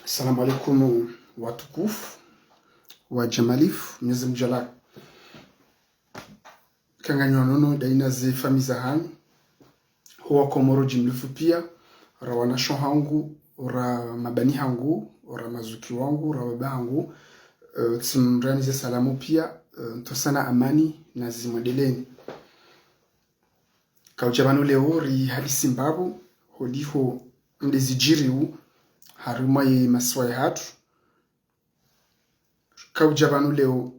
Assalamu alaikum watukufu wa jamalifu Mwenyezi Mungu Jalal kanganywa nono daina ze famiza hangu huwa Komoro jimlifu pia ra wanasho hangu ra mabani hangu ra mazuki wangu ra baba hangu tsimranize salamu pia tosana amani na zimwadeleni kaujabanu leo ri hadisi mbabu hodiho ndezijiriu haruma ye maswaya hatu kaujabanu leo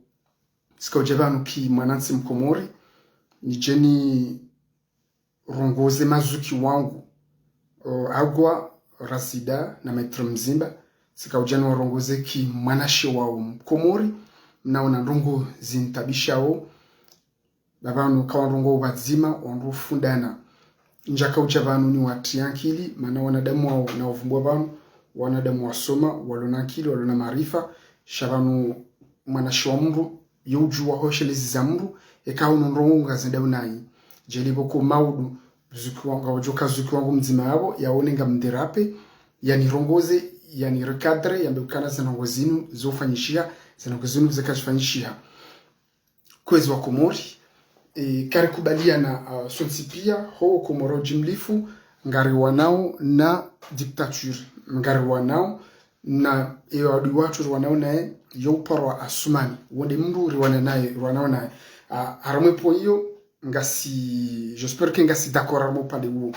sikaujabanu ki mwanansi mkomori nijeni rongoze mazuki wangu agwa rasida na metro mzimba sikaujanu warongoze ki mwanashe wao mkomori mnaona rongo zintabishao babanu kawa rongo wazima wangu fundana njaka ujabanu ni watiankili mana wanadamu wao na wavumbua banu wanadamu wasoma walona akili walona maarifa shabanu mwanashe wa mru yujua hoshelezi za mru ekawa nrongo ngazenda unai jelibo ko maudu zuki wangu wajoka zuki wangu mzima yabo yaonenga mderape yani rongoze yani recadre yambekana zinongozinu zofanyishia zinongozinu zakashfanyishia kwezi wa Komori kare kubaliana sonsi pia ho Komoro jimlifu ngari wanao na dictature ngari wanao na adi watu wanao nae yoparwa asumani wonde mndu riwana nae wanao nae haramwe po hiyo ngasi j'espère que ngasi d'accord armo pande huo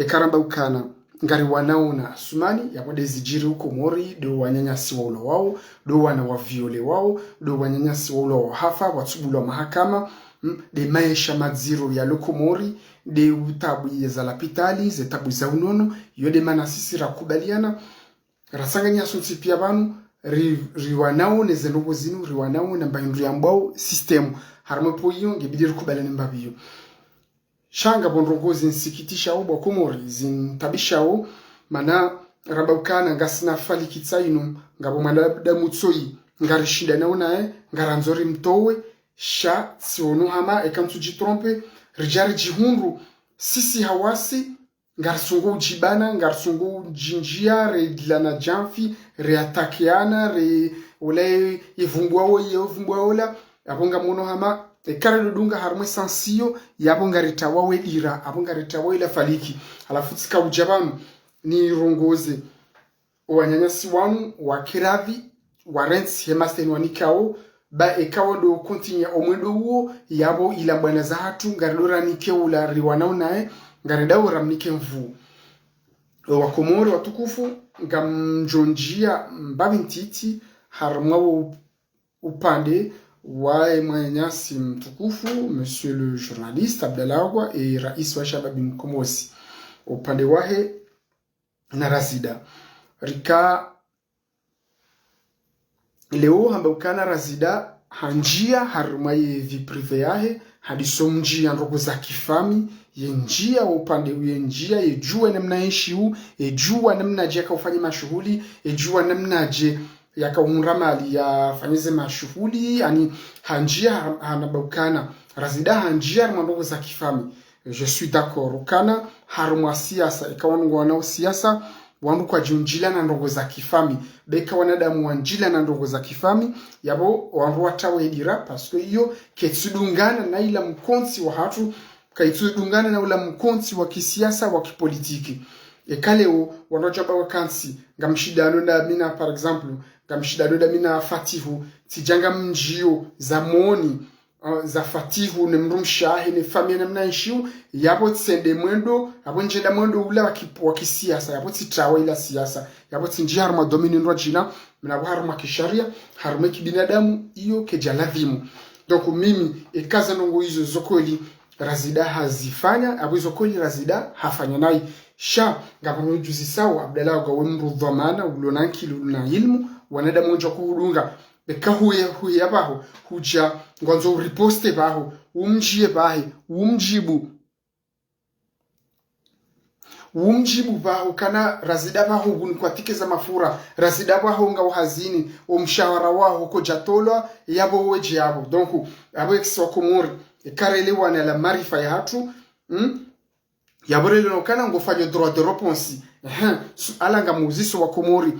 karamba ukana ngari wanao na asumani yabode zijiri huko Mori do wanyanyasi wa ulo wao do wana wa viole wao do wanyanyasi wa ulo wa hafa watsubulwa mahakama de maisha madziro ya Lokomori de utabu za lapitali ze tabu za unono yode mana sisi rakubaliana rasanganya sonsi pia banu riwanao nezendogo zinu riwanao na mbaindu ya mbao system haramo po hiyo ngebidi rukubaliana mbabiyo shanga bonrongozi nsikitisha ubo Komori zintabisha u mana rabaukana ngasina fali kitsainu ngabo mandada mutsoi ngarishinda naona ngaranzori mtowe sha siono hama ekamsuji trompe rijari jihunru sisi hawasi ngarsungu jibana ngarsungu jinjia re dilana jamfi re atakiana re ule yevumbwa ola abonga mono hama kare ludunga harmwe sansio yabonga ritawa we ira abonga ritawa ila faliki alafu tsika ujabanu ni rongoze wanyanyasi wanu wa kiravi wa rents hemasteni wanikao ba ekawa do continue omwendo huo yabo ila bwana za hatu ngaridora nike ula riwanao nae ngaridao ramnike mvu wa Komori watukufu ngamjonjia mbabi ntiti harmwa upande wa mwanyasi mtukufu monsieur le journaliste Abdalagwa et rais wa shababi mkomosi upande wahe na Razida rika leo hambaukana Razida hanjia harumaye vi prive yahe hadiso njia ndogo za kifami yenjia upande yenjia yejua namna yeshiu yejua namna je kaufanya mashughuli yejua namna je yakaunramali yafanyize mashughuli yani hanjia hanabaukana Razida hanjia ndogo za kifami je suis d'accord ukana harumwa siasa ikawangu wanao siasa wandu kwa junjila na ndongo za kifami beka wanadamu wanjila na ndongo za kifami yabo wandu watawe dira pasko hiyo ketsudungana na ila mkonsi wa hatu kaitsudungana na ula mkonsi wa kisiasa wa kipolitiki kaleo wanojaba wakansi ngamshidano na mina par exemple ngamshidano na mina Fatihu tijanga mjio za moni za Fatihu ne mrumshahe ne famia namna nshiu yabo tsende mwendo abo njenda mwendo ula wa kisiasa yabo titawa ila siasa yabo tinjia harma domini ndo jina mna harma kisharia harma kibinadamu iyo kejaladhimu donc mimi ekaza nongo hizo zokoli Razida hazifanya abo zokoli Razida hafanya nai sha ngabano juzi sawa Abdallah ga wemru dhamana ulonanki na ilmu wanadamu njo kuhudunga beka huye baho huja ngonzo riposte baho umjie bahe umjibu baho kana Razida baho gunkwatike za mafura Razida baho nga uhazini umshahara wao ko jatola yabo weje yabo donc abo exo Komori karelewa na la marifa ya hatu yabore no kana ngofanya droit de réponse alanga muziso wa Komori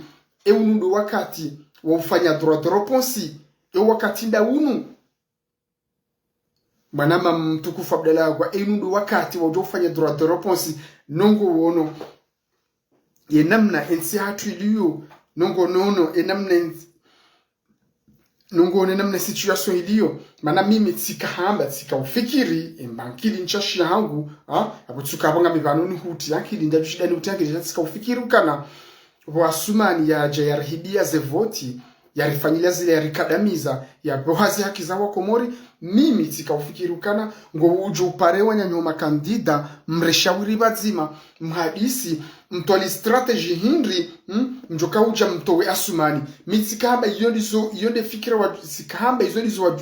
unundo wakati wa ufanya droit de réponse wakati nda unu manama mtukufu Abdallah kwa unundo wakati wa ufanya droit de réponse nongo wono namna ensi hatu iliyo nongo nono namna situation iliyo mana mimi tsikahamba ufikiri embankili nchashi yangu abo tukabonga mivanoni huti yakili ndajushidani utangi tsika ufikiri kana wasumani ya jayarhidia ze voti yarifanyilia zile yarikadamiza ya bohazi haki za Wakomori mimi tsika ufikiri kana ngo ujo uparewa nyanyoma kandida mreshauri bazima mhadisi mtwali strategy hindri mjoka uja mtowe asumani mitsikamba yonde fikira wa sikamba izolizo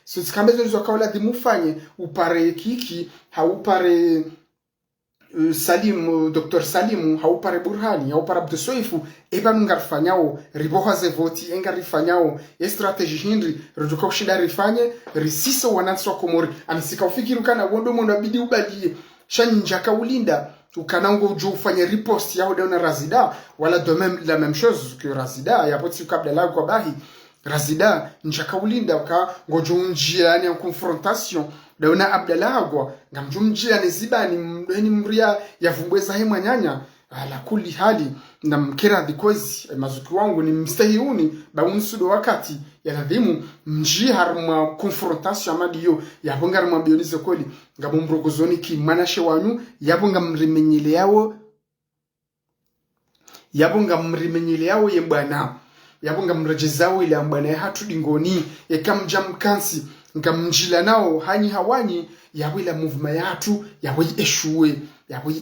so sikamba izolizo kaula dimufanye upare kiki haupare Salim Dr. Salim haupare Burhani haupare Abdusoifu eba ngarfanyao riboha ze voti engarifanyao strategy hindri rojoka ushida rifanye risiso wanansi wa Komori anisika ufikiru kana wondo mondo abidi ubadie shanja kaulinda ukanango ujo ufanye riposte yao deona Razida wala de même la même chose que Razida ya poti Abdallah kwa bahi Razida njaka ulinda uka ngojo njia ni confrontation deona Abdallah kwa ngamjumjia ni zibani mria ya vumbweza hema nyanya ala kuli hali na mkera because mazuki wangu ni mstahiuni ba unsudo wakati ya nadhimu mji harma confrontation amadiyo yabonga harma bionize koli ngamumbrokozoni ki manashe wanyu yabonga mrimenyele yawo yebwana yabonga mrejezao ile ambana hatu dingoni ekamja mkansi ngamjila nao hani hawani yawila movement yatu yawe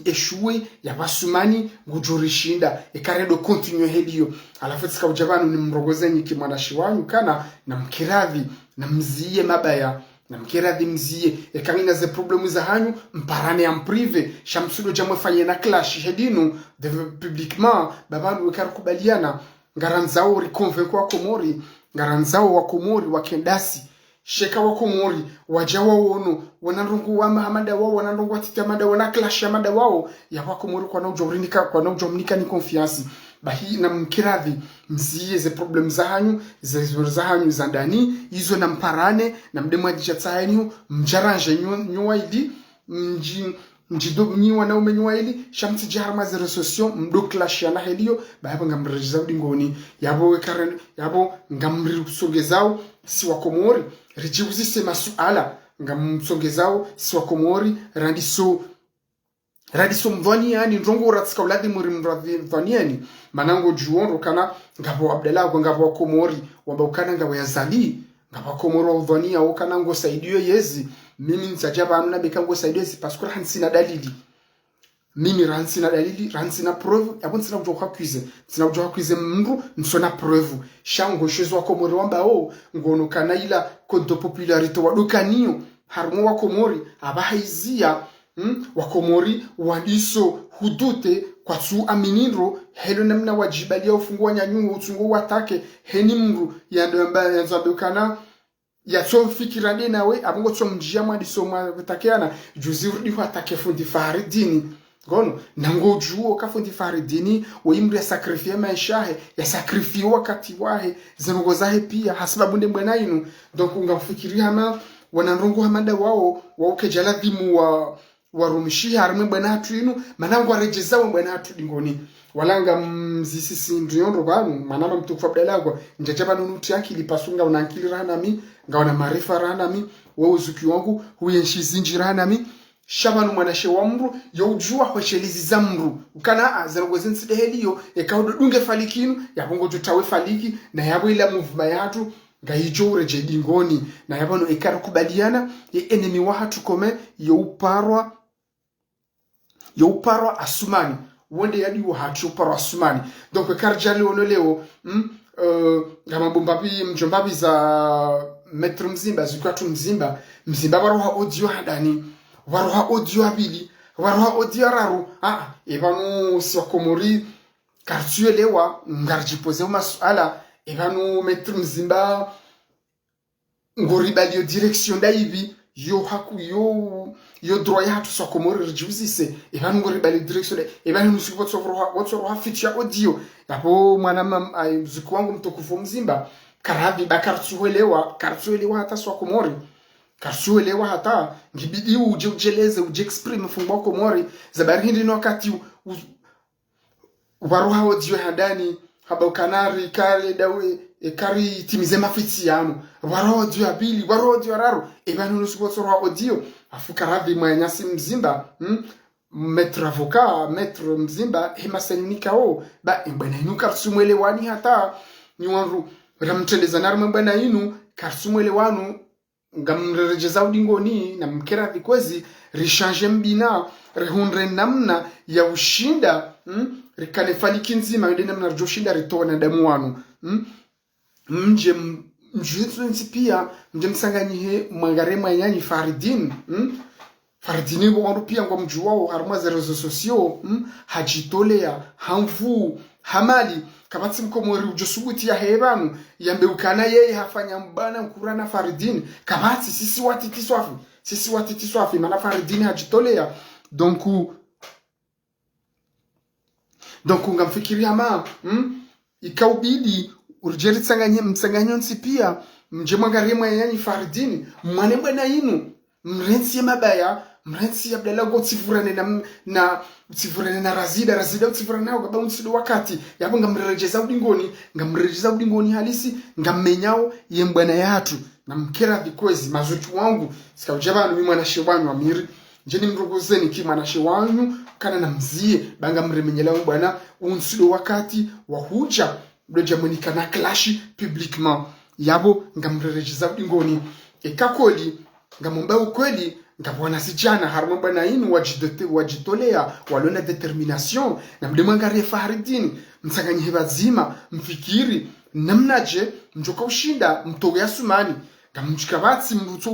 eshue yabasumani ngujorishinda ekaredo continue hediyo alafu tsika ujabanu ni mrogozenyi kimwanashi wanyu kana na mkiradhi na mziye mabaya na mkiradhi mziye ekamina ze problemu za hanyu mparane en prive shamsudo jamwe fanye na clash hedinu de publiquement babanu wekarukubaliana ngaranzao riconvaincre wa Komori ngaranzao wa Komori wakendasi sheka wa Komori wajawa wono wanarungu wa Mahamada wao wanarungu watita mada wana clash ya mada wao ya wa Komori kwa naujomnika ni confiance bahi na mkiradhi mziye ze problem za hanyu za ndani hizo na mparane na mdemu ajisha tsahani mjaranje nyua ili mjido nyiwa na umenyua ili shamti jarma zero sosio mdo clash ya na helio bahapo ngamrejiza udingoni yabo ngamrisongezao si wa Komori rijiuzi sema suala ngamsongezao si wa Komori radiso mvaniani ndrongo ratska uladi muri mvaniani manango juondo kana ngabo Abdallah kwa ngabo wa Komori wamba ukana ngabo ya zali ngabo Komori wa mvania ukana ngo saidiyo yezi mimi nsajaba amna bekango saidiyo yezi paskura hansina dalili mimi ransina dalili ransina preuve yabon sina ujoka kwize mndu nsona preuve shango shezo wa Komori wamba ngono kana ila konto popularite wa dokaniyo harmo wa Komori abahaizia wa Komori waliso hudute kwa tu aminiro helo namna wajibalia ufungua nyanyungu utungu watake heni mru yanzabukana ya so fikirande nawe abongo tso mjia mwadiso mwatakeana juzirudi watake fundi faridini gono nango juo ka fundi faridini woimri ya sakrifia maishahe ya sakrifia wakati wahe zenogo zahe pia hasibabu nde mwenainu donc ungafikiria hama wananrongo hamada wao kejala dhimu warumishi harime bwana hatu inu manango arejeza bwana hatu dingoni walanga mzisisi ndiondo banu manama mtukufu Abdallah kwa njachaba nunuti yake lipasunga unankili rana mi ngawana maarifa rana mi wewe uzuki wangu huyenshi zinji rana mi shabanu mwanashe wa mru yojua hoshelizi za mru ukana azangozen sideheliyo ekaudo dunge falikinu yabongo jotawe faliki na yabo ila movement yatu ngaijo ureje dingoni na yabano ekara kubaliana ye enemy wa hatu kome youparwa asumani wonde yadi wa hatu parwa asumani donc karjali onoleo ngama bombabi mjombabi za metro mzimba zikwatu mzimba waroha audio hadani waroha audio abili waroha audio raru ebanu si wa Komori kartuelewa ngarjipoze masuala ebanu metro mzimba ngoribalio direction daibi yo yo droit ya hatu so komori rejuzise ebanu ngori bali direction ebanu nusuko tsoro feature audio yapo mwana mzuku wangu mtukufu mzimba karabi bakartsuelewa hata so komori karsuelewa hata ngibidi uje ujeleze uje exprime fungwa komori zabari hindi no wakati waruha audio handani haba ukanari kale dawe kari timize mafiti yanu waruha audio abili waruha audio raro ebanu nusuko tsoro audio afuka ravi mwanyasi mzimba maître avocat maître mzimba hemasenika o ba mbana inu karsumwelewani hata nywanru ramteleza narme mbana inu karsumwelewanu ngamrejeza udingoni na mkera vikwezi rishange mbina rihunre namna ya ushinda rikanefaliki nzima yode namna rjoshinda ritona damu wanu mje mjitsu pia mje msanganyihe mwangare mwanyanyi Faridin Faridini wangu pia ngwa mjuwao haruma za rezo sosio hajitolea hamvu hamali kabati mkomori ujosubuti ya hebanu yambeukana yeye hafanya mbana mkurana Faridini kabati sisi watiti swafi mana Faridini hajitolea donku ngamfikiri hama ikaubidi urjeri msanganyo nsi pia mje mwangare mwanyanyi Faridini mwane mbana inu mrensi ya mabaya mrensi ya Abdallah go tivurane na razida tivurane nao kaba unsido wakati yabo ngamrejeza udingoni halisi ngamenyao yembwana yatu na mkera vikwezi mazutu wangu sikajabanu mimi mwana shewanyu amiri njeni mrogozeni ki mwana shewanyu kana na mzie banga mremenyela bwana unsido wakati wa huja doja monika na clash publiquement yabo ngamrejeza udingoni ekakoli ngamomba ukweli ngabona sijana haruma bana inu wajitolea walona determination na mdemangare Faridin msanganyi bazima mfikiri namnaje mjoka ushinda mtogo ya sumani ngamchikabatsi mrutso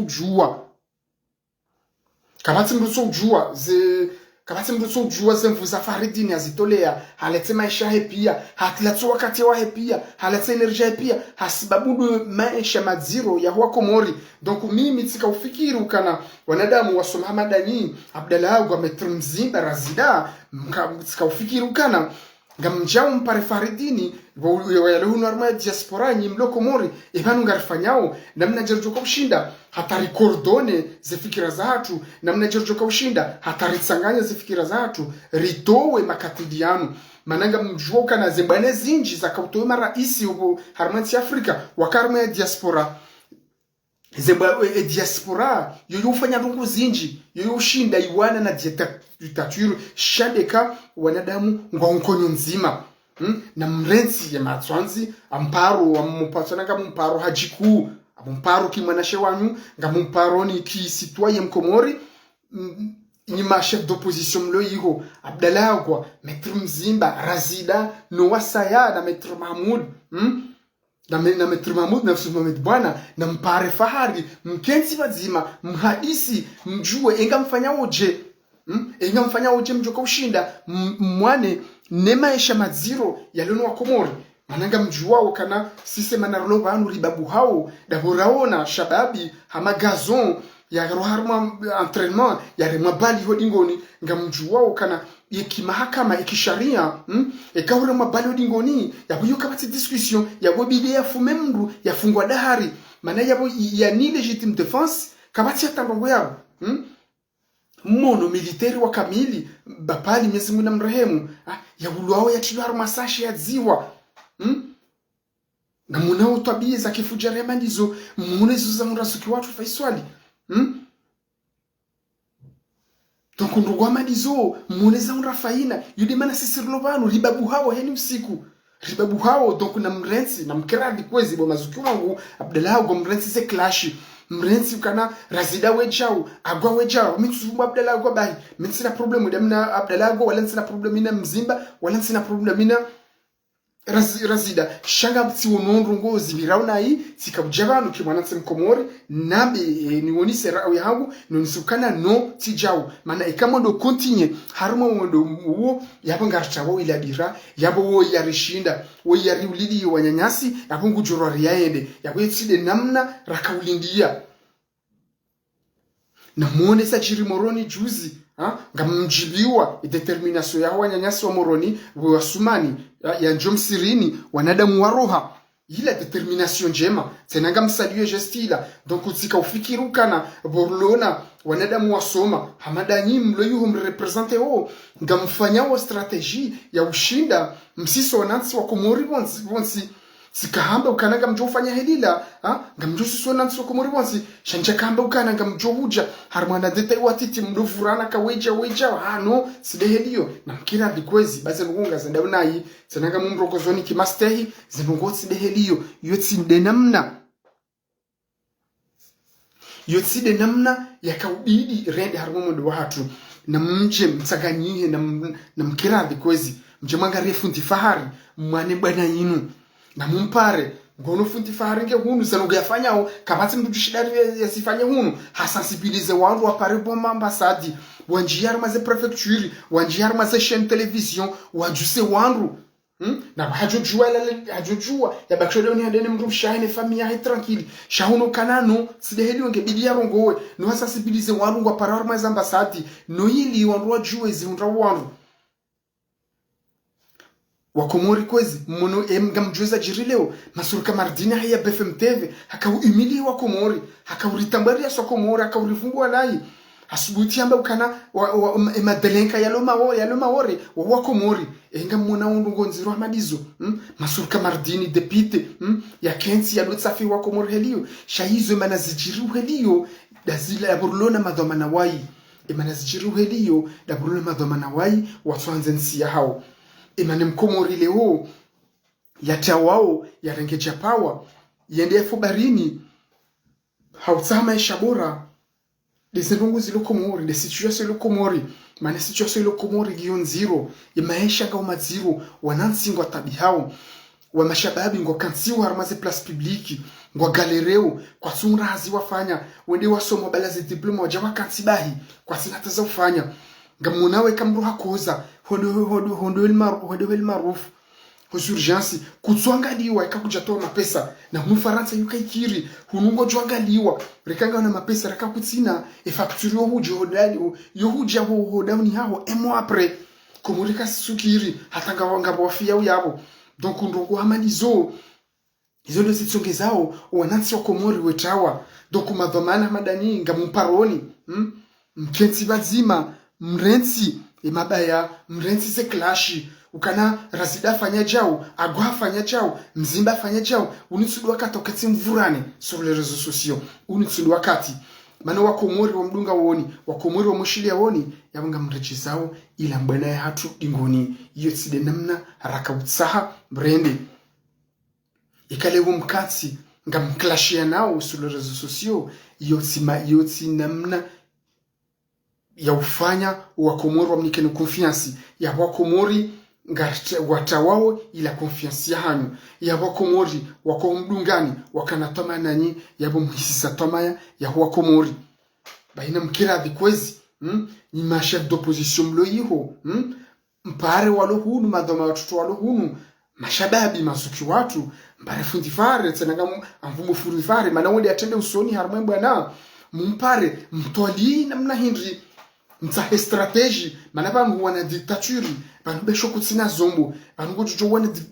ujua zemvuza Faridin azitolea halete maisha hepia hatlatso wakati wa hepia halete energia hepia hasibabudu maisha madziro ya huwa komori donc mimi tika ufikiri ukana wanadamu wasoma madani Abdallah wa metro mzimba razida tika ufikiri ukana ngamjao mpare Faridini wayalehunu arma diaspora nyimlo komori ebanu ngarifanyao namna jerjoka ushinda hatari kordone ze fikira zatu namna jerjoka ushinda hatari tsanganya ze fikira zatu ritowe makatidiano mananga mjuoka na zembane zinji za kautowe maraisi uko harmanti Afrika wakarma ya diaspora Zimbabwe diaspora yoyo ufanya rungu zinji yoyo ushinda iwana na dictature shandeka wanadamu ngwankonyo nzima na mrensi ya matswanzi amparo ampatana kama mparo hajiku amparo kimwana shewanyu ngamparo ni ki citoyen mkomori ni ma chef d'opposition mlo yiho Abdallah kwa maître Mzimba Razida Noasaya na maître Mahmoud na maître Mahmoud na Mohamed bwana na mpare fahari mkenzi bazima mhadisi mjue engamfanya oje mjoka ushinda mwane nemaisha madziro yalono wa komori mananga mjuwao kana sisema na rolo banu ribabu hao daboraona shababi hama gazon ya roharma entraînement ya remwa bali hodingoni ngamjuwao kana ikimahakama ikisharia ekaura mabali hodingoni yabuyo kabati discussion yabo bide ya fumemru ya fungwa dahari mana yabo ya ni legitime défense kabati atandongo yabo mono militari wa kamili bapali Mwenyezi Mungu namrehemu ya uluao ya tilaru masashi ya ziwa na munao tabia za kifujari mandizo munezo za murasuki watu faiswali donc ndugu mandizo muneza murafaina yudimana sisi rovano ribabu hao heni usiku ribabu hao donc na mrensi na mkeradi kwezi bo mazuki wangu Abdallah go mrensi se clash mrensi ukana razida wejao agwa wejao mitsubu Abdallah go bahi mitsina problem demna Abdallah go wala nsina problem ina Mzimba wala nsina problem ina razida shanga mtsi wonondo ngozi birauna hii tikabujabanu kimwana mkomori nabe niwonise rawi yangu nonisukana no tijao mana ikamondo continue haruma wondo uwo yabo ngarchawo iladira yabo wo yarishinda wo yari ulidi wanyanyasi yabo ngujoro yaende yabo yetside namna rakaulindia na muone sa jiri moroni juzi ngamjibiwa determination ya wanyanyasi wa moroni wa sumani ya njom sirini wanadamu wa roha ila determination njema tena ngamsaliwe gestila donc utsika ufikirukana borlona wanadamu wa soma hamadanyi mloyu humrepresente o ngamfanya wa strategie ya ushinda msiso wanansi wa komori bonsi sikahamba ukana ngamjo ufanya helila ngamjo siso nansi wa komori bonsi shanja kahamba ukana ngamjo huja harmana deta watiti mdovurana ka weja no side helio na mkira bikwezi baze ngunga zenda unayi tsenanga mumrokozoni kimastehi zinungo side helio yotsinde namna yakaubidi rende harmomo ndo watu na mje mtsaganyihe na mkira bikwezi mje manga refunti fahari mwane bwana yinu na mumpare ngono funti fahari nge hunu zanuga yafanyao kabati mdushidari yasifanya hunu hasensibilize wandu wa paribo ambasadi wanjiyar maze prefecture wanjiyar maze chaîne television wajuse wandu na hajojua ya bakshode ni hadene mtu shahine famia hai tranquille shahuno kanano sideheli wange bidia rongowe no hasensibilize wandu wa parar maze ambasadi no hili wandu wajue ziundra wandu wakomori kwezi mmono ngamjueza jirileo masuruka mardina haya BFM TV hakauimili wakomori hakauritambaria sokomori hakaurifungwa nayi asubuti amba ukana madelenka yalo mawore wakomori ngamona undungo nziro amadizo masuruka mardini depite ya kensi ya lotsafi wakomori helio shaizo manazijiru helio dazila ya burlona madhamana wai manazijiru helio da burlona madhamana wai watwanze nsia hao imane mkomori leo yatawao ya rengeja power yende fubarini hautsama isha bora desenungu zilo komori de situation lo komori mane situation lo komori gion zero imaisha kama zero wanansingo tabihao wa mashababi ngo kansiwa harmaze place publique ngo galereo kwa sunrazi wafanya wende wasoma balaze diploma wajawa kansibahi kwa sinataza ufanya ngamunawe kamruha koza hondo el maruf urgence kutswangaliwa ikakujatoa mapesa na mufaransa yukaikiri hunungo jwangaliwa rekanga na mapesa rakakutsina facture yo huja hodani hao emo après komurika sukiri hatanga wanga bofia yabo donc ndongo amanizo izo ndo zitsongezao wanansi wa komori wetawa donc madhamana madani ngamumparoni mkensi bazima mrensi imabaya mrensi se klashi ukana rasida fanya jao agwa fanya jao mzimba fanya jao unitsudu wakati okati mvurane sur les réseaux sociaux unitsudu wakati mana wakomori wa mdunga woni wakomori wa mushilia woni yabanga mrechizao ila mbana ya hatu ingoni iyo tside namna rakautsaha brende ikalewo mkatsi ngamklashia nao sur les réseaux sociaux iyo namna ya ufanya wakomori wamnikene confiance ya wakomori watawao ila confiance ya hanyu ya wakomori wako mdungani wakanatoma nanyi yabo mhisisa tomaya ya wakomori baina mkira bikwezi ni ma chef d'opposition mloyiho mpare walo hunu madoma watoto walo hunu mashababi masuki watu mpare fundifare tsenanga amvumo fundifare mana wende atende usoni harmwe bwana mpare mtoli namna hindri mtsahe strategie mana vanhu wana dictature vanhu besho kutsina zombo vanhu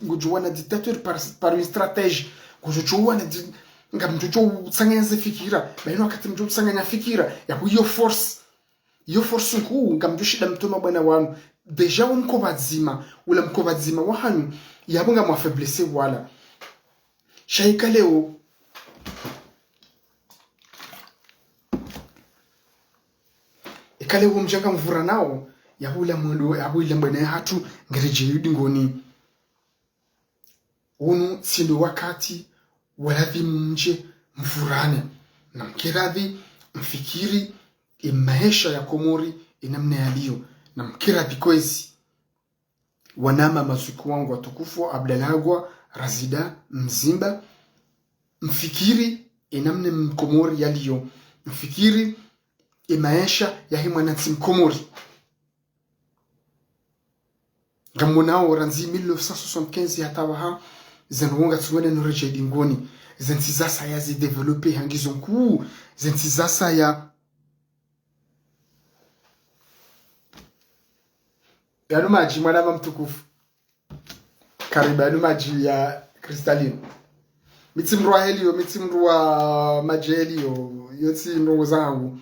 ngojo wana dictature par une stratégie ngojo wana ngamjojo tsanganya fikira baino akati mjojo tsanganya fikira ya iyo force ku ngamjoshida mtoma bwana wanu deja umkovadzima ula mkovadzima wahanu yabunga mwa faiblesse wala shaika leo ikale umjanga mvura nao yahula mwendo yahuila mbona hatu ngereje yudi ngoni unu sindo wakati walavi mje mfurane na mkiradhi mfikiri maisha ya komori inamna yaliyo na mkiradhi kwezi wanama masuku wangu watukufu Abdalagwa Razida Mzimba mfikiri inamna mkomori yaliyo mfikiri maisha ya himwanansi mkomori ngamunao ranzi 1975 hatawaha zanunga tsuwene noreje dingoni zensizasa ya zi developer hangizonku zensizasa ya yanu maji mwana mtukufu karibu yanu maji ya kristalino mitimrua helio mitimrua maji helio yoti ndongo zangu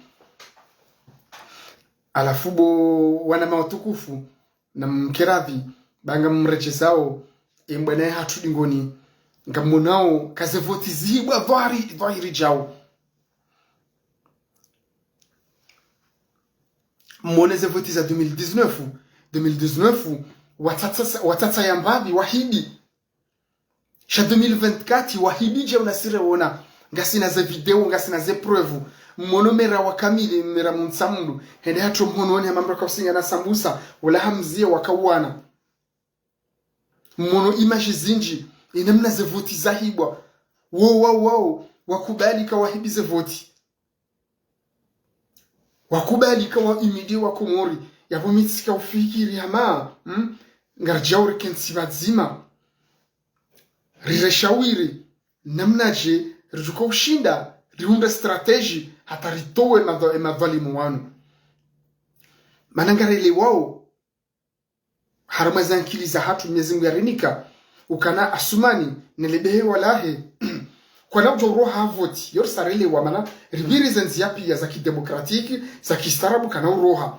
alafu bo wana matukufu na mkeravi banga mrechesao embwana hatu dingoni ngamonao kaze voti zibwa vari jao moneze voti za 2019 watata ya mbabi wahidi sha 2024 wahidi je unasire ona ngasina za video ngasina za preuve monomera wa kamili mera munsamundu hende hatu mhono ya mambo kwa singa na sambusa wala hamzia wakawana mono image zinji inamna ze voti za hibwa wow wakubali kwa wahibi ze voti wakubali kwa imidi wa Komori yabo mitsika ufikiri hama ngarjauri kensi bazima rireshawiri namnaje rijuko ushinda riunda strategy hata ritowe madhalimu wanu manangarele wao haramazan kiliza hatu mwezingu yarinika ukana asumani nelebehe walahe kwa nabjo roha voti yor sarele wa mana ribiri zenziapi ya zaki demokratiki zaki starabu kana roha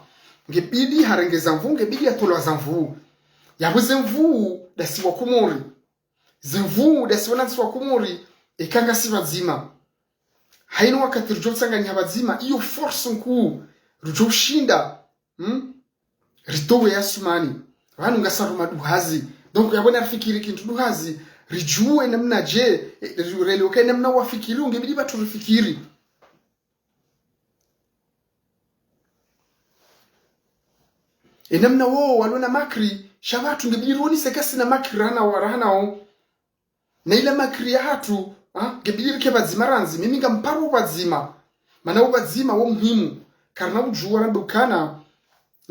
ngebidi harengeza mvu ngebidi atolwa zamvu yabo zemvu dasi wa Komori zemvu dasi wanansi wa Komori ekanga si bazima haino wakati rujo tsanganya bazima iyo force nku rujo shinda ritowe ya sumani vanu ngasaru maduhazi donc yabona afikiri kintu duhazi rijue namna je rele okay namna wafikiri ungebidi batu rifikiri namna wao walona makri shabatu ngebidi roni sekasi na makri rana warana na ile makri ya hatu ngebidi rike bazima ranzi mimi ngamparu bazima mana ubazima wo muhimu karna ujua rambukana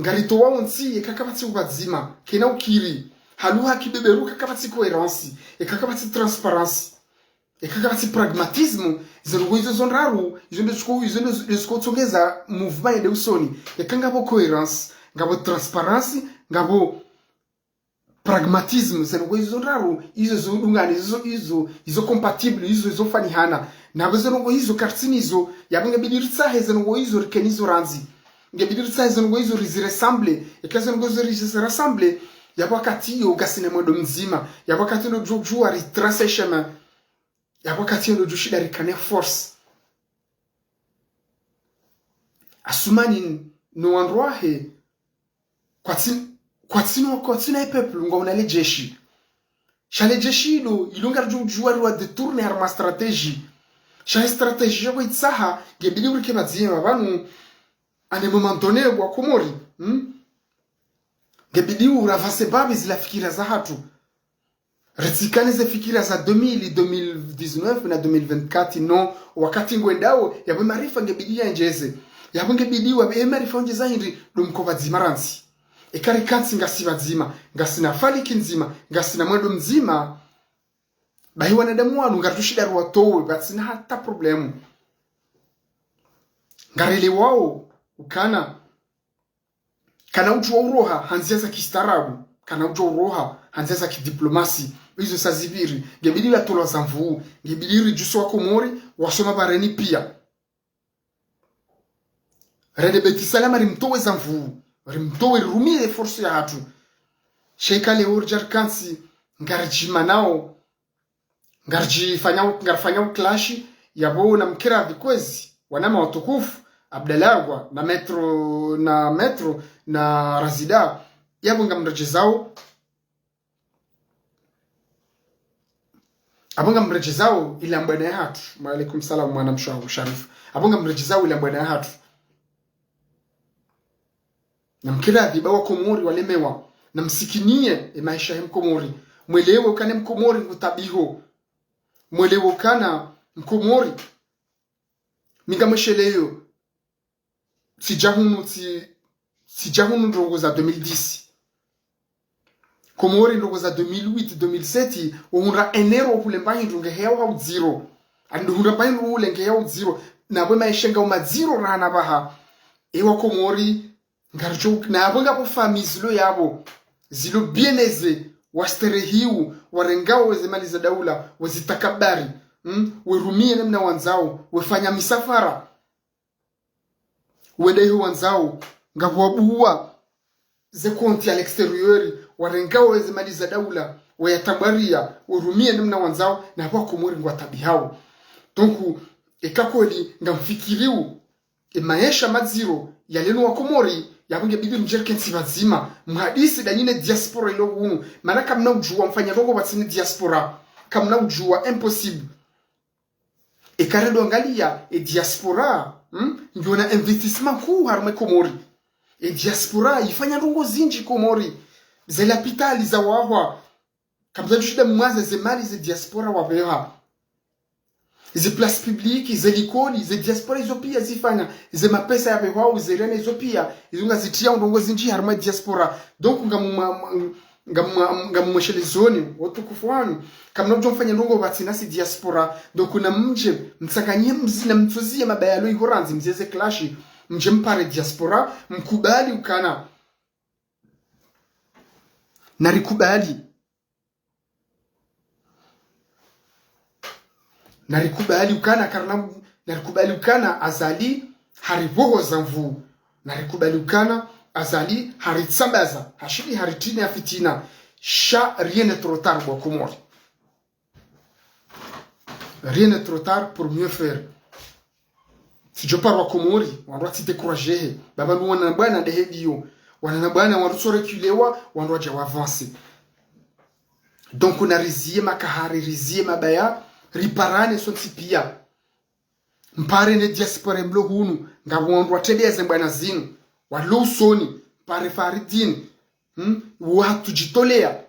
ngarito wao nsi ekakabati ubazima kena ukiri haluha kibeberuka kabati coherence ekakabati transparence ekakabati pragmatisme zero izo zonraru izo tsongeza movement de usoni ekangabo coherence ngabo transparence ngabo pragmatisme zero izo zonraru izo zodungani izo compatible izo fanihana nabo zero izo kartini izo yabanga bidiritsa hezo izo rikenizo ranzi ngebidiritsa hezo izo ressemble ekazo izo ressemble yabo wakati yo gasine mwendo mzima yabo wakati ndo jujua retrace chemin yabo wakati ndo jushida rikane force asumani no androahe kwa tsina e peuple ngo unale jeshi shale jeshi do ilunga jujua rwa detourner arma stratégie shale stratégie yabo itsaha gebili urike bazima banu ane moment donné wa Komori ngebidi uravase babi zila fikira za hatu retsikane ze fikira za 2019 na 2024 no wakati ngwendao yabo marifa ngebidi yanjeze yabo ngebidi wa marifa onjeza hindi domkova zimaransi ekari kansi ngasiba zima ngasina faliki nzima ngasina mwendo mzima bahi wanadamu wanu ngatushida ruwatowe batsina hata problemu ngarele wao ukana kana ujua uroha hanzia za kistarabu kana ujua uroha hanzia za kidiplomasi hizo sazibiri ngebidi la tolo zamvu ngebidi rijuso wa Komori wasoma bareni pia rede betisala rimtowe zamvu rimtowe rumie force ya hatu sheika le urjar kansi ngarji manao ngarfanyao klashi yabo na mkira vikwezi wanama watukufu Abdelagwa na metro na Razida yabo ngamrejezao abonga mrejezao ila mbwana ya hatu maalaikum salam mwana mshawu sharif abonga mrejezao ila mbwana ya hatu na mkira dhibawa Komori walemewa na msikinie maisha ya Mkomori mwelewe ukane Mkomori ngutabiho mwelewe ukana Mkomori mingamesheleyo sijahunu ndongo za 2010 Komori ndongo za 2008 2007 uhunra enero kulembanyi ndonge hewa hau zero anduhunra banyi ulenge hewa zero na bwe maishenga uma zero rana baha ewa Komori ngarjo na abonga po famizilo yabo zilo bieneze wasterehiu warengao wezemaliza daula wazitakabari werumie namna wanzao wefanya misafara wedehi wanzao ngabwabuwa ze konti à l'extérieur warengao wezemaliza daula wayatabaria werumie namna wanzao na kwa Komori ngwa tabihao donc ekakoli ngamfikiriu maisha maziro yaleno wa Komori yabunge bibi mjerkensi bazima mhadisi danyine diaspora ilo hunu maana kama ujua mfanya gongo batsini diaspora kama ujua impossible ekaredo angalia diaspora ndio na investissement kuu harme Komori diaspora ifanya rongo zinji Komori za lapitali za wahwa kama shida mwaza zemali za diaspora wabeha ze place publique ze likoli ze diaspora izo pia zifanya ze mapesa ya bewa uzerene izo pia izunga zitia ndongo zinji harma diaspora donc ngamumweshelezoni watukufu wanu kama ndio mfanya ndongo batsinasi diaspora donc kuna mje msakanye mzina mtuzie mabayalo ihoranzi mzeze clash mje mpare diaspora mkubali ukana narikubali ukana karna narikubali ukana azali hariboho zamvu narikubali ukana azali haritsambaza hashidi haritini ya fitina sha rien n'est trop tard kwa Komori rien n'est trop tard pour mieux faire si je parle wa Komori wandwa décourager baba nu wana bwana dehedio wana bwana wandwa reculewa wandwa ja avancer donc on a rizie makahari rizie mabaya riparane sonti pia mpare ne diaspora mlo hunu ngabondwa tedeze bwana zinu walusoni pare faridini watu jitolea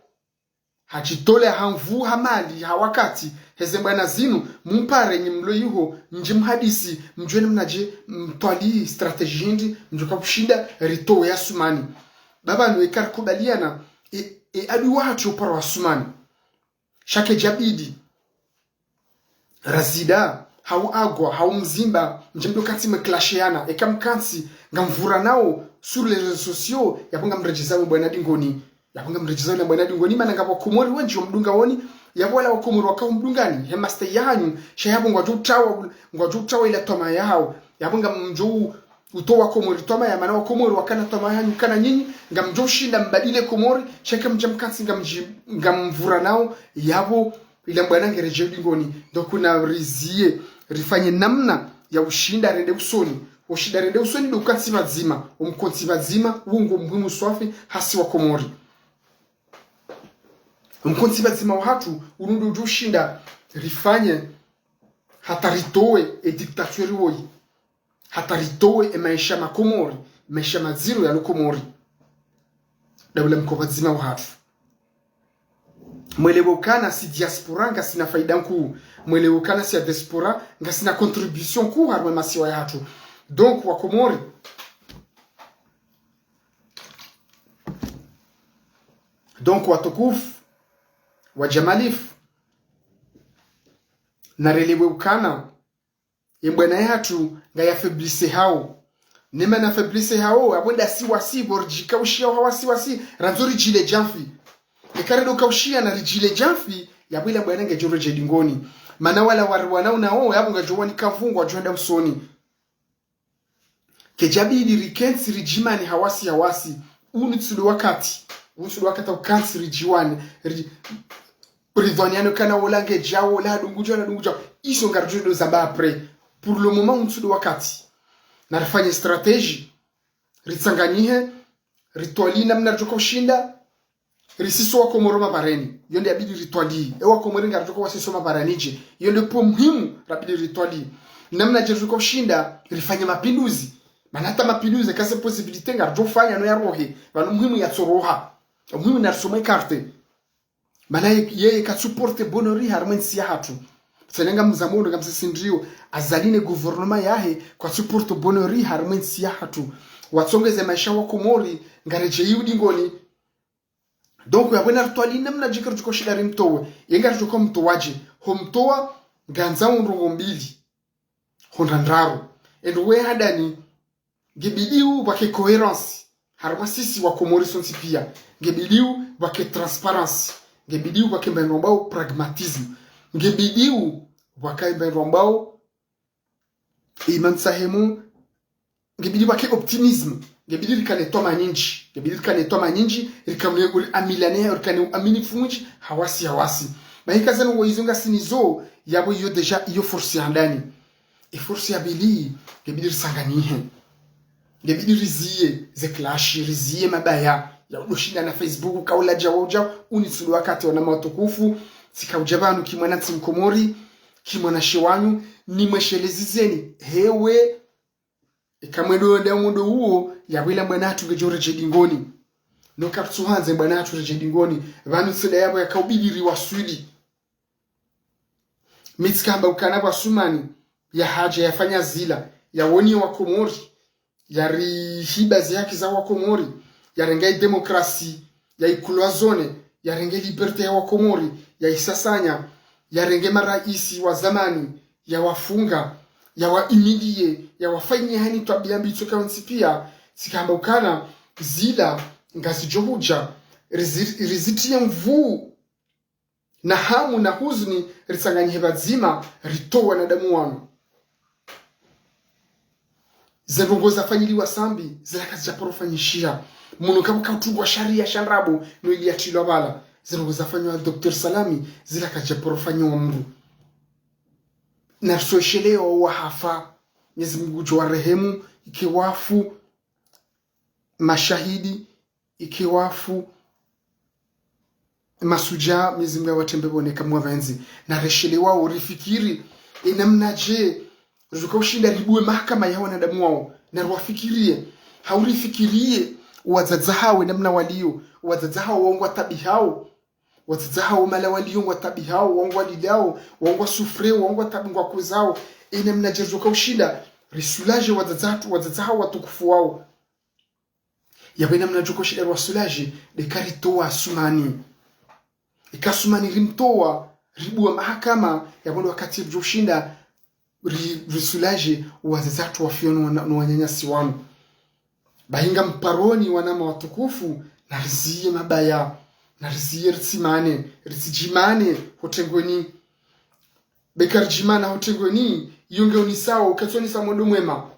hajitolea hamvu hamali hawakati heze bwana zinu mpare ni mlo yuho njimhadisi mjweni mnaje mtwali strategy ndi mjoka kushinda rito ya Sumani baba no ekar kubaliana adu watu para wa Sumani shake jabidi razida hau agwa hau mzimba njemdo kansi meklashiana ekamkansi ngamvura nao sur les réseaux sociaux yaponga mrejizawe bwana dingoni yaponga mrejizawe bwana dingoni mana ngabo Komori wenji mdunga woni yabola wa Komori wakao mdungani hemaste yanyu shayapo ngwajutawa ila toma yao yaponga mjou utowa Komori toma ya mana wa Komori wakana toma yanyu kana nyinyi ngamjou shinda mbadile Komori shake mjamkansi ngamvura nao yabo ila bwana ngereje dingoni donc kuna rizie rifanye namna ya ushinda rende usoni ushinda rende usoni do kansi bazima umkonsi bazima wungo mhimu swafi hasi wa Komori umkonsi bazima watu unundu ushinda rifanye hataritoe dictature woi hataritoe maisha ma Komori maisha maziro ya Komori dawla mkovazima watu mwelewokana si diaspora nga sina faida nkuu mwelewokana si diaspora nga sina contribution kuu harwe masiwa yatu donc wa Komori donc watukufu wa jamalif narelewokana yembwana yatu nga yafeblise hao nema na feblise hao abonda si wasi borjika ushia hawasi wasi ranzori jile jamfi ekaredo kaushia na rijile jamfi ya bila bwana ngejoro jedingoni mana wala warwana nao yabo ngajowani kavungwa jonda usoni kejabidi rikensi rijimani hawasi unitsudu wakati ukansi rijiwani ridwaniano kana wolange jawo la dunguja iso ngarjodo zaba après pour le moment unitsudu wakati na rifanye strategie ritsanganihe ritwalina mnarjoko ushinda risiso wa Komori mabareni yonde abidi ritwali ewa Komori ngarjoko wasiso mabaranije yonde po muhimu rabidi ritwali namna jerjoko shinda rifanya mapinduzi manata mapinduzi kase possibilité ngarjo fanya no yarohe bano muhimu ya tsoroha muhimu na soma carte mana yeye ka supporte bonori harmensi ya hatu senenga mzamondo ngamsisindrio azaline gouvernement yahe kwa support bonori harmensi ya hatu watsongeze maisha wa Komori ngareje yudi ngoni donc ya bwana rtwali namna jikero juko shida rimtowe yenga juko mtowaje homtowa ganza unrongo mbili hondandraro endo we hadani gibidiu bake coherence harma sisi wa Komori sonsi pia ngebidiu wake transparency ngebidiu wake mbao pragmatism ngebidiu wake mbao iman sahemu ngebidiu wake optimism ngebidiu rikane toma nyinji rikamne amilane rikane amini funji hawasi bahika zanu waizunga sinizo yabo yo deja iyo force andani e force ya bili ngebidiu sanganihe ngebidiu rizie ze clash rizie mabaya ya udoshinda na Facebook kaula jawoja unisulu wakati wana matukufu sikaujabanu kimwana Mkomori kimwana shiwanyu ni mweshelezizeni hewe ikamwedo ndamundo huo ya wila mwanatu ngejore jedingoni no kapsuhanze mwanatu jedingoni vanu sida yabo ya kaubidiri waswidi mitskamba ukanaba sumani ya haja yafanya zila ya woni wa Komori ya rihiba ziyaki za wa Komori ya rengai demokrasi ya ikulwa zone ya rengai liberte ya wa Komori ya isasanya ya rengai maraisi wa zamani ya wafunga ya wa imidie ya wafanye hani twabiambi tsoka nsipia sikamba ukana zila ngazi johuja rizitia mvu na hamu na huzuni risanganye bazima ritowa na damu wanu zendongoza fanyiliwa sambi zila kazi japoro fanyishia muno kabukatugwa sharia shanrabu no iliatilwa bala zendongoza fanywa Dr. Salami zila kazi japoro fanywa mru na sosheleo wa hafa Mwenyezi Mungu jua rehemu ikiwafu mashahidi ikiwafu masuja Mwenyezi Mungu watembe boneka mwavenzi na reshelewa urifikiri namna je ruzuka ushinda ribue mahakama ya wanadamu wao na ruwafikirie haurifikirie wazadzahawe namna walio wazadzahawe wongwa tabihao wazadzahawe mala walio watabihao wongwa lidao wongwa sufre wongwa tabingwa kuzao namna je ruzuka ushinda risulaje wazadzahawe watukufu wao yabe namna ruzuka ushinda rusulaje dekaritoa sumani ikasumani rimtoa ribue mahakama ya bondo wakati rushinda risulaje wazazatu wafiono na wanyanyasi wanu bahinga mparoni wanama watukufu na riziye mabaya na riziye risijimane hotengweni bekarjimana hotengweni yunge unisawa ukatoni sa modu mwema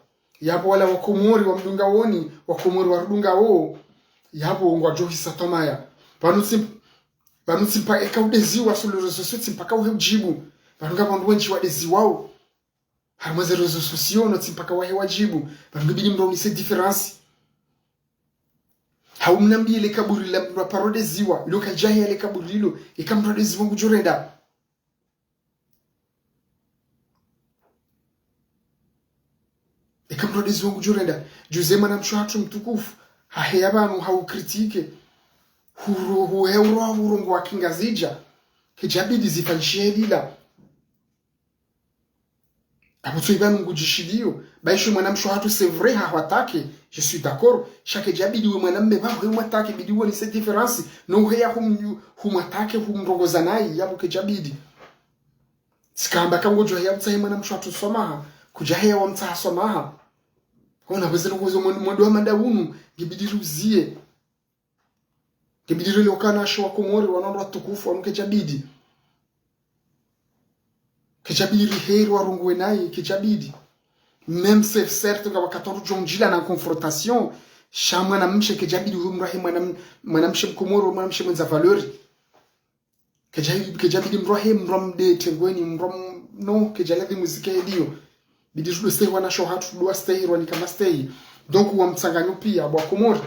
yabo wala wakomori wa mdunga woni wakomori wa rudunga wo yabo ungwa johi satomaya banusi mpa eka udeziwa suluro sosuti mpaka uhejibu banunga bandu wenchi wadezi wao harmaze rezo sosio no tsimpaka wahe wajibu banubili mroni se difference haumnambi ile kaburi la parode ziwa ilo kajahi ile kaburi lilo ikamrode ziwa ngujorenda ikamrode ziwa ngujorenda juzema na mshwatu mtukufu hahe yabanu haukritike huro heuro wa kingazija kijabidi zifanyishie lila Abuto ibanu ngujishidio baisho mwanamsho hatu c'est vrai hawatake je suis d'accord chaque jabidi we mwanamme ba we mwatake bidi woni cette différence no heya humwatake humrongoza nayi yabuke jabidi sikamba kangojo heya mtsahi mwanamsho hatu somaha kujaheya wa mtsaha somaha ona bezero ngozo mwondo wa madawunu gibidi ruzie gibidi rele okana sho wa Komori wanondo watukufu wanuke jabidi kichabidi heri warungwe naye kichabidi même c'est certes nga wakatoru jonjila na confrontation shamwa na mshe kichabidi humrahi mwanamshe Mkomoro mwanamshe mwenza valori kichabidi mrohi mromde tengweni mrom no kijaladi muziki hiyo bidi judo stay wana show hatu do stay rwani kama stay donc wa mtsanganyo pia wa Komoro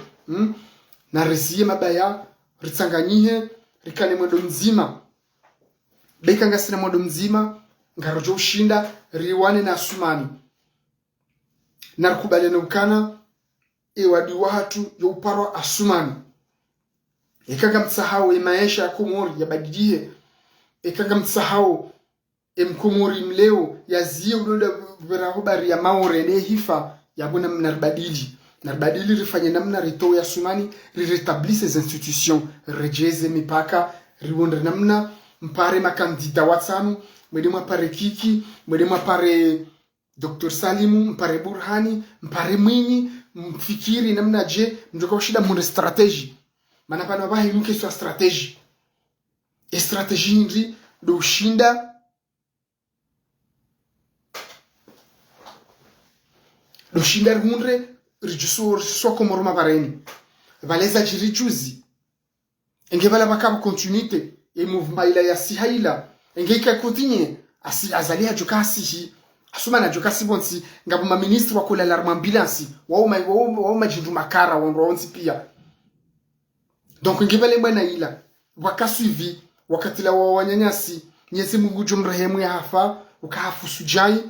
na resiye mabaya ritsanganyihe rikane mwendo mzima beka ngasina mwendo mzima ngarojo ushinda riwane na sumani narukubaliana ukana wadi watu ya uparo asumani ikaga msahau maisha ya Komori ya badidie ikaga msahau Mkomori mleo ya zie udonda verahobari ya maore ne hifa ya bona narbadili rifanye namna rito ya sumani rétablisse les institutions rejeze mipaka riwonda namna mpare makandida watsanu mwedema pare Kiki mwedema pare Dr. Salimu mpare Burhani mpare Mwinyi mfikiri namna je mjoka shida mun strategy maana pana bahi nuke swa strategy strategy ndi do shinda hunre rijusur soko moroma bareni valeza jirijuzi enge vala bakaba continuité et mouvement ila ya sihaila enge ka continue asi azalia joka sihi asuma na joka sibonsi ngabu ma ministre wa kula alarme ambulance wao majindu makara wonro onsi pia donc enge vale bwana ila wakasuivi wakati la wanyanyasi nyezi Mungu jumrehemu ya hafa ukahafu sujai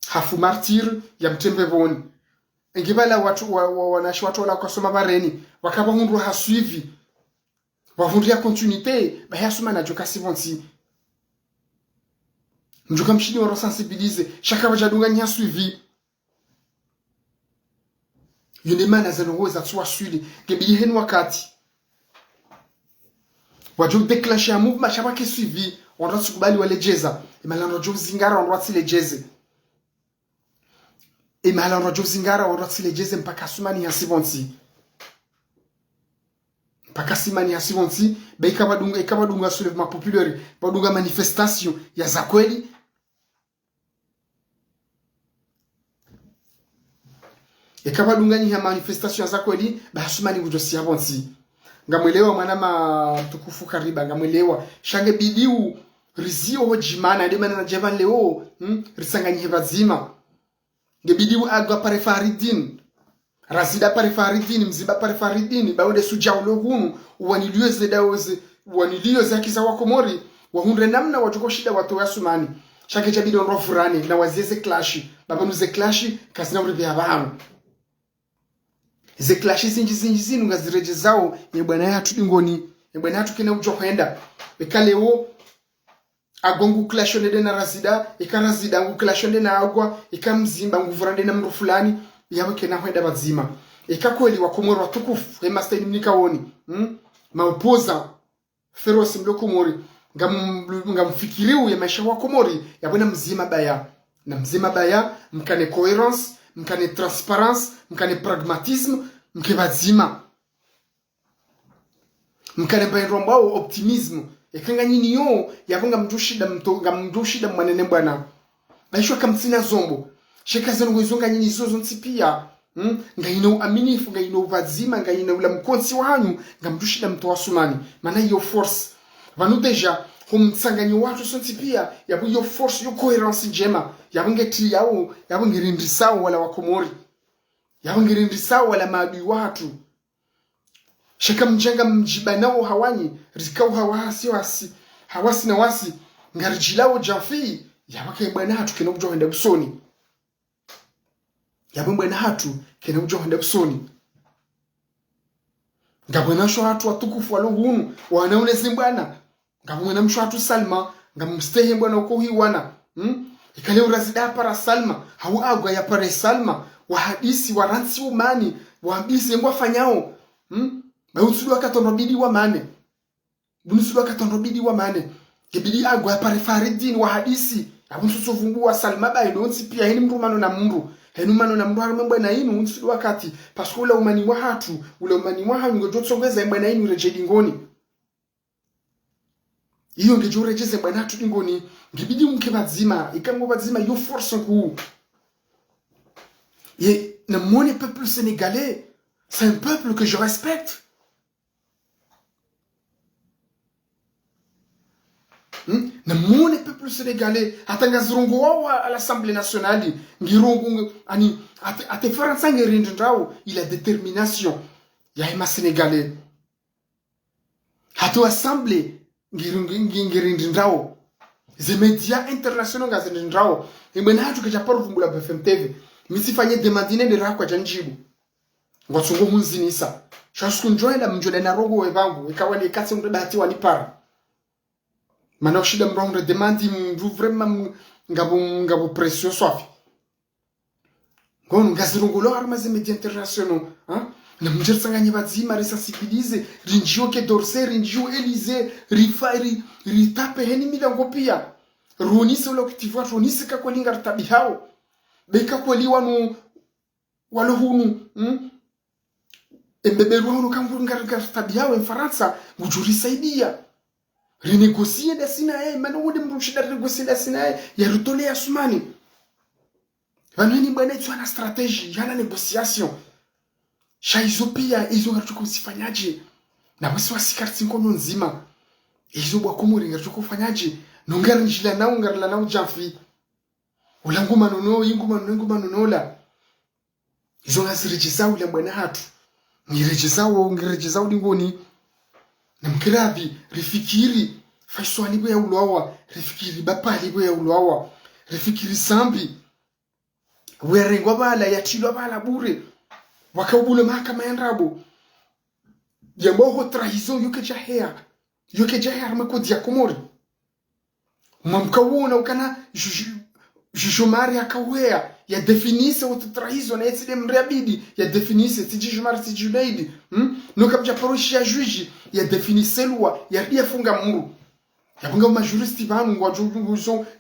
hafu martir ya mtembe boni engibala watu wanashi watu wala kusoma bareni wakaba hundu hasuivi wavundia continuité ba yasuma na joka sibonsi njuka mshini wa sensibiliser chaka bajadunga nya suivi yone mana zanoza tswa suili gebili henu wakati wajou déclencher un mouvement chabaki suivi on doit subali wale jeza imalano jo zingara on doit si lejeze imalano jo zingara on doit si lejeze mpaka sumani hasibonsi mpaka simani hasibonsi ba ikabadunga soulèvement populaire badunga manifestation ya za kweli ikabadunga ni ya manifestation za kweli ba sumani kujosia bonsi ngamwelewa mwana tukufu kariba ngamwelewa shange bidiu rizio hojimana ndemana na jevan leo risanganye bazima ngebidiu agwa pare faridin rasida pare faridin mziba pare faridin baode sujaulo hunu waniliweze dawoze waniliweze akiza wakomori wahunde namna watuko shida watu wasumani shange jabidi onro furani na wazieze clash baba nuze clash kasina uribi habamu ze clash zinji ngazireje zao ye bwana yatu dingoni ye bwana yatu kina ujo kwenda bekaleo agongu clash onde na rasida ikarazida ngu clash onde na agwa ikamzimba nguvurande na mru fulani yawe kena kwenda bazima ikakweli wakomoro watukufu he master mnikawoni maupoza ferosi mlokomori ngamfikiriu ya maisha wakomori yabona mzima baya na mzima baya mkane coherence mkane transparence mkane pragmatisme mkebazima mkane bayrombao optimisme ekanga nyini yo yabonga mdushida mwanene bwana baishwa kamtsina zombo shekaza ngozonga nyini zozo nsipia ngaino aminifu ngaino vazima ngaino ula mkonsi wanyu ngamdushida mto wasumani maana hiyo force vanu deja humtsanganyo watu sontipia yabu yo force yo coherence njema yabungeti yao yabungirindisao wala wakomori yabungirindisao wala maadui watu shaka mjenga mjiba nao hawanyi rikau hawasi na wasi ngarijilao jafi yabake bwana hatu kena ujo henda busoni bwana hatu kena ujo henda busoni ngabwana sho hatu watukufu walohunu wanaone zimbwana ngamwe mshwatu Salma ngamstehe bwana uko hiwana ikale urazida para Salma hau agwa ya pare Salma wa hadisi wa ransi umani wa ambisi ngwa fanyao ba usulu akatonobidi wa mane bunusulu akatonobidi wa mane kibidi agwa ya pare Faridin wa hadisi abunsusu vumbu wa Salma ba idonsi pia heni mrumano na mru henu mano na mru harumba na inu usulu wakati paskola umani wa hatu ule umani wa hanu ngojotsongeza mbana inu rejedingoni iyo ngejurejeze bwana hatu dingoni ngibidi umke bazima ikango bazima yo force ku et le mon peuple sénégalais c'est un peuple que je respecte na mon peuple sénégalais atanga zrongo wao à l'Assemblée nationale ngirongo ani ate faransa ngerindao il a détermination ya ima sénégalais hatu assemblée ngirindao ze media international ngazindao imena hatu kachaparo vumbula BFM TV misifanye demandine de rakwa janjibu ngotsungo hunzinisa shasku njoenda mjole na rogo wevangu ikawa ni katse ngrebati wanipara mana shida mrongo demandi mvu vraiment ngabo pression sofi ngono ngazirungulo arma ze media international na mjersanganye bazima resensibilize rinjio ke dorse rinjio elize rifairi ritape heni milango pia runise lokitivu runise ka kolinga tabi hao beka kweli wanu wala hunu embeberu hunu kangu ngar tabia wa Faransa ngujuri saidia renégocier da Sinae mana wode mrushida renégocier da Sinae ya rutole ya Sumani vanani bwana itu ana strategy yana negotiation shaizo pia hizo ngatuko sifanyaje na wasi wasikarti nkono nzima hizo bwa komori ngatuko fanyaje nongera njila nao ngarla nao jafi ulanguma nono inguma nono la hizo ngazirejeza ule bwana hatu ngirejeza ulingoni na mkirabi rifikiri faiswa libo ya ulwawa rifikiri bapa libo ya ulwawa rifikiri sambi werengwa bala yatilwa bala bure wakaubule mahakama ya Nrabo jambo ho trahison yuke jahea mekodi ya Komori mamkawona ukana jujumari akawea ya definise watu trahison na etside mreabidi ya definise tijijumari tijunaidi no kabja paroshi ya juji ya definise lwa ya ria funga muru ya funga majuristi banu ngwa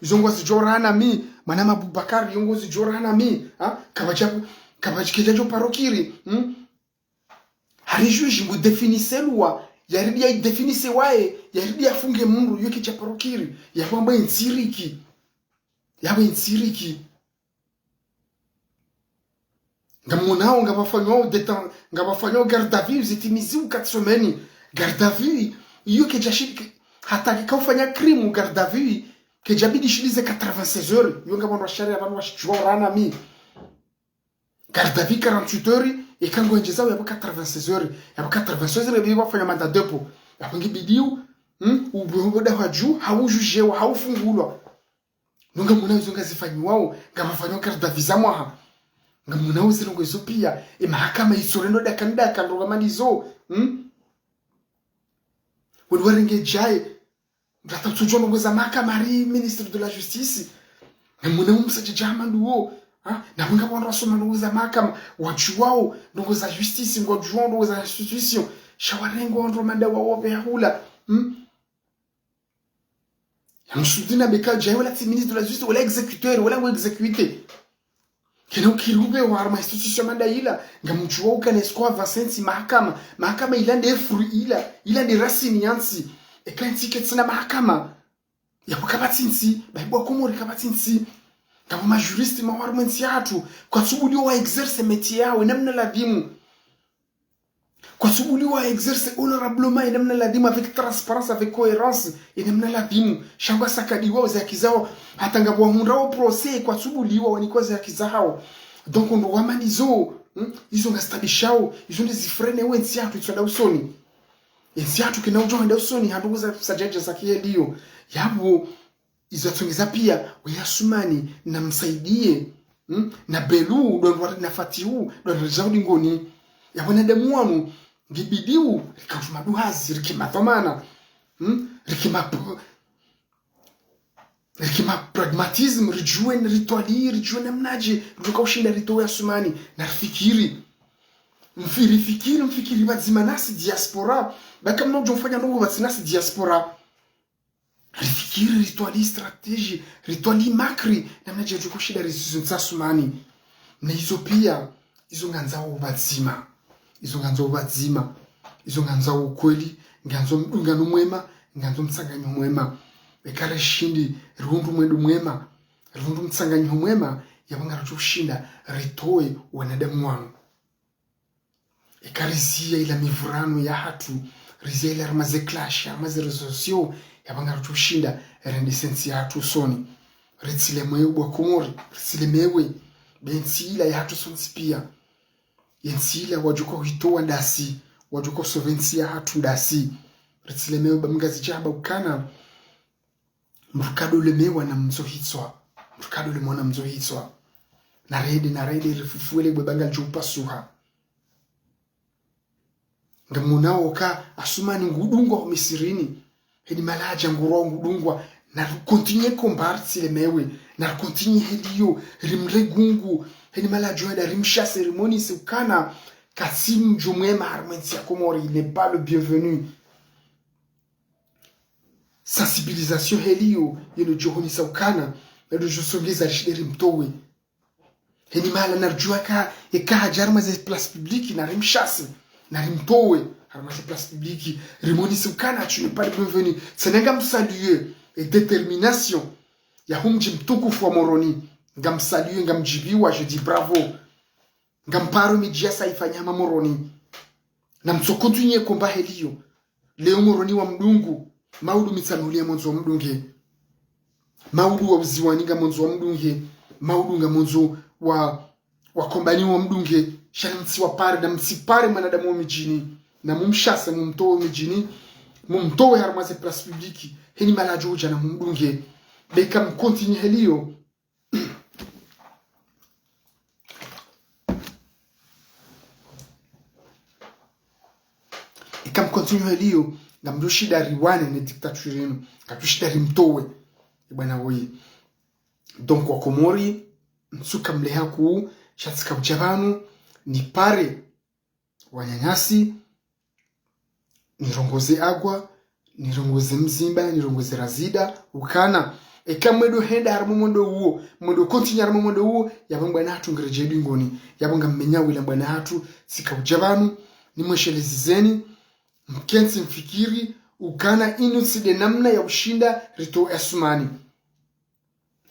zongo zijorana mi manama Abubakar yongo zijorana mi kabachikejajo parokiri hari juji ngu definise lwa ya ria definise wae ya ria funge muru yoke cha parokiri ya kwamba insiriki yawe insiriki ngamunao ngabafanyao garde à vue zitimizi 4 semaines garde à vue iyo kejashiki hata kufanya crime garde à vue kejabidi shilize 96 heures yo ngabonwa sharia abantu washijorana mi garde à vue 48 heures ikango njezao yabo 96 heures yabo 96 heures bibi bafanya mandat de dépôt yabangibidiu uboda haju haujujewa haufungulwa nunga munao zonga zifanywa ngabafanyao garde à vue za mwaha ngamunao zirongo izo pia mahakama isorendo dakanda ndoga manizo waliwarenge jaye mtata tujono ngoza mahakama ari ministre de la justice ngamunao msaje jamanduo na bunga bwana wasoma ngoza mahakama wachuwao ngoza justice ngojuo ngoza institution shawarengo ndo manda waobe hula yamsudina beka jaye wala ministre de la justice wala exécuteur wala ngo exécuter kena ukirube wa arma institution manda ila ngamuchuwa ukanesko avasensi mahakama ilande fruit ilande racine yansi ekanti ketsina mahakama yakukabatsinsi baibwa Komori kabatsinsi ngabo ma juriste ma warmensi yatu kwa subuli wa exerce métier yao namna ladimu kwa subuli wa exerce honorablement namna ladimu avec transparence avec cohérence namna ladimu shangwa sakadi wao za kizao hata ngabo hundrao procès kwa subuli wa wanikoza ya kizao donc ndo wamanizo hizo ngastabishao hizo ndizifrene wensi yatu itswada usoni ensi yatu kina ujo handa usoni handuguza sajaja za kielio yabo izatsongeza pia uyasumani na msaidie na belu ndo na fatihu ndo zaudi ngoni yabona demu wanu ngibidiu rikatuma duhazi rikimatomana rikima pragmatisme rijuen rituali rijuen mnaji rukawshinda rito ya sumani na fikiri mfikiri bazima nasi diaspora baka mnojo mfanya ndugu basinasi diaspora rifikiri rituali strategy rituali makri na mnaji rukawshinda risizunza sumani na hizo pia hizo nganzao bazima izo nganzao ukweli ngano mwema nganzo mtsanganyo mwema bekare shindi rundu mwendu mwema rundu mtsanganyo mwema yabanga rushinda ritoe wanadamu wanu ekarizia ila mivurano ya hatu rizia ila armaze clash armaze resosio yabanga rushinda rendesensi ya hatu soni ritsile mwewe bwa Komori ritsile mewe bensi ila ya hatu soni pia yensila wajuko hitoa ndasi wajuko sovensia hatu ndasi ritsile mewe bamingazi jaba ukana mrukado lemewa na mzohitswa na rede rifufuele bwebanga jupa suha ngamunao ka asumani ngudungwa homisirini hedi malaja nguro ngudungwa na continue combattre lemewe na continue helio rimregungu hedi malaja da rimsha cérémonie sukana kasim jumwema harmensi ya Komori il n'est pas le bienvenu sensibilisation helio yelo johoni saukana na do josongeza shideri mtowe heni mala narjua ka hajarma ze place publique na rimshasi na rimtowe harma ze place publique rimoni sukana tu n'es pas le bienvenu senenga msaluer et détermination ya humji mtukufu wa Moroni ngam saluer ngam jibiwa je dis bravo ngam paro mijia saifanya Moroni na msokontunye komba helio leo Moroni wa mdungu maudu mitsanulia mwanzo wa mdunge maudu wa uziwaninga mwanzo wa mdunge maudu nga mwanzo wa kombani wa mdunge shana msiwa pare na msipare manadamu wa mijini na mumshasa mumtowe mijini mumtowe harmaze place publique heni malajo uja na mdunge beka mkontinye helio ikam continue helio na mdoshida riwane ne dictature yenu katushida rimtowe bwana woyi donc wa Komori msuka mleha kuu shatsika ujabanu ni pare wanyanyasi nirongoze agwa nirongoze mzimba nirongoze razida ukana ekamwedo henda harimo mondo huo mondo continue harimo mondo huo yabanga na hatu ngerejedu ngoni yabanga mmenya wila bwana hatu sika ujabanu ni mweshelezizeni mkensi mfikiri ukana inuside namna ya ushinda rito Asumani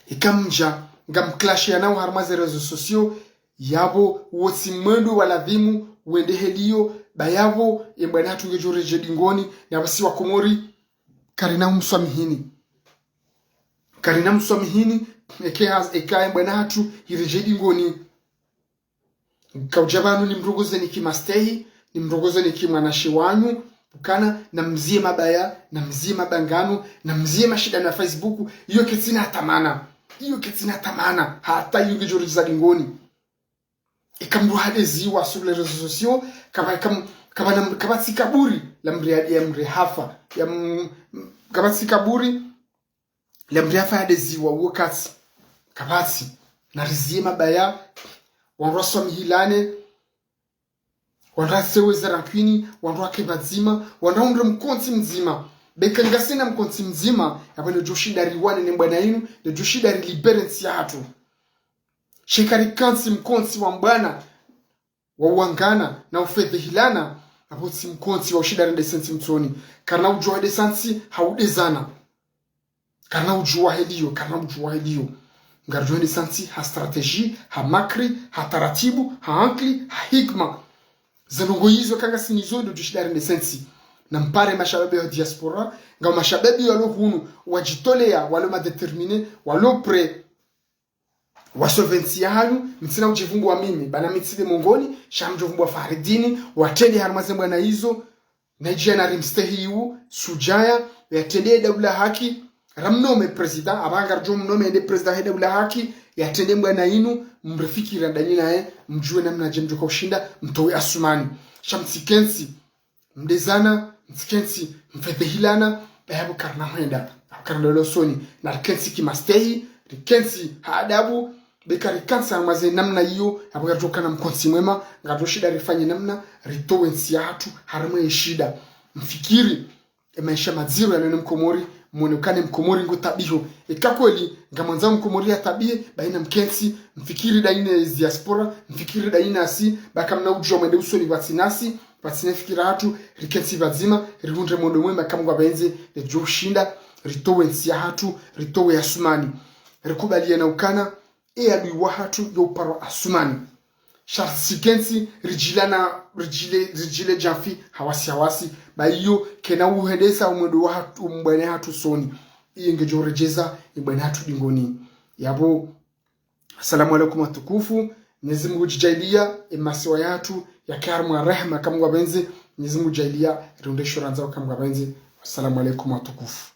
ikamja ngam clash ya nao harmaze rezo sosio yabo wosi mwendo waladhimu wende helio bayavo yembwana hatu ngejore jedingoni na basi wa Komori karina mswamihini eka yembwana hatu hirejedingoni kaujabanu ni mrogoze ni kimastehi ni mrogoze ni kimwanashi wanyu ukana na mzie mabaya na mzie mabangano na mzie mashida na Facebook iyo ketina tamana hata yuge jori za lingoni ikamru hadeziwa sur les réseaux sociaux kama sikaburi la mrehafa ya kama sikaburi la mrehafa hadeziwa wakati kabati na rizie mabaya wanroswa mihilane wanrasewe zarakwini wanrwake bazima wanaundre mkonti mzima bekangasina mkonti mzima yabane joshida riwane ne mbwana yinu de joshida liberensi hatu shekari kansi mkonti wa mbwana wa uangana na ufedhe hilana aboti mkonti wa ushida rende senti mtoni karna ujua de santi haudezana karna ujua helio ngarjua de santi ha strategie ha makri ha taratibu ha ankli ha hikma zanongo hizo kanga sinizo do joshida rende senti na mpare mashababe wa diaspora nga mashababe walo hunu wajitolea walo madetermine walo pre wasovensi hanu mitsina ujivungu wa mimi bana mitside mongoni shamjovungu wa Faridini watende harmaze bwana hizo Nigeria rimstehiu sujaya yatende daula haki ramnome president abanga rjo mnome ende president daula haki yatende bwana inu mrefiki randani naye mjue namna jemjo kwa ushinda mtowe Asumani shamtsikensi mdezana mtsikensi mfedhehilana bayabu karna henda karna losoni na rikensi kimastehi rikensi haadabu bekari kansa maze namna hiyo abaga na mkonsi mwema ngato shida rifanye namna ritowensi hatu harimo shida mfikiri maisha maziro ya nene Mkomori muonekane Mkomori ngotabiho ikakweli ngamanza Mkomori ya tabie baina mkensi mfikiri daine diaspora mfikiri daina asi bakamna ujwa mwende usoni vatinasi fikira hatu rikensi vazima rihundre mondo mwema kamwa benze de joshinda ritowensi hatu ritowe Asumani rikubalie na ukana adui wa hatu yoparo Asumani sharsikensi rijile jafi hawasi baiyo kena uhendesa umwendo wa hatu mbwane hatu soni ingejorejeza mbwane hatu dingoni yabo. Assalamu alaikum watukufu. Mwenyezi Mungu jijailia emasiwa yatu ya karma rehema kama wabenzi. Mwenyezi Mungu jailia rundesho ranzao kama wabenzi. Assalamu alaikum watukufu.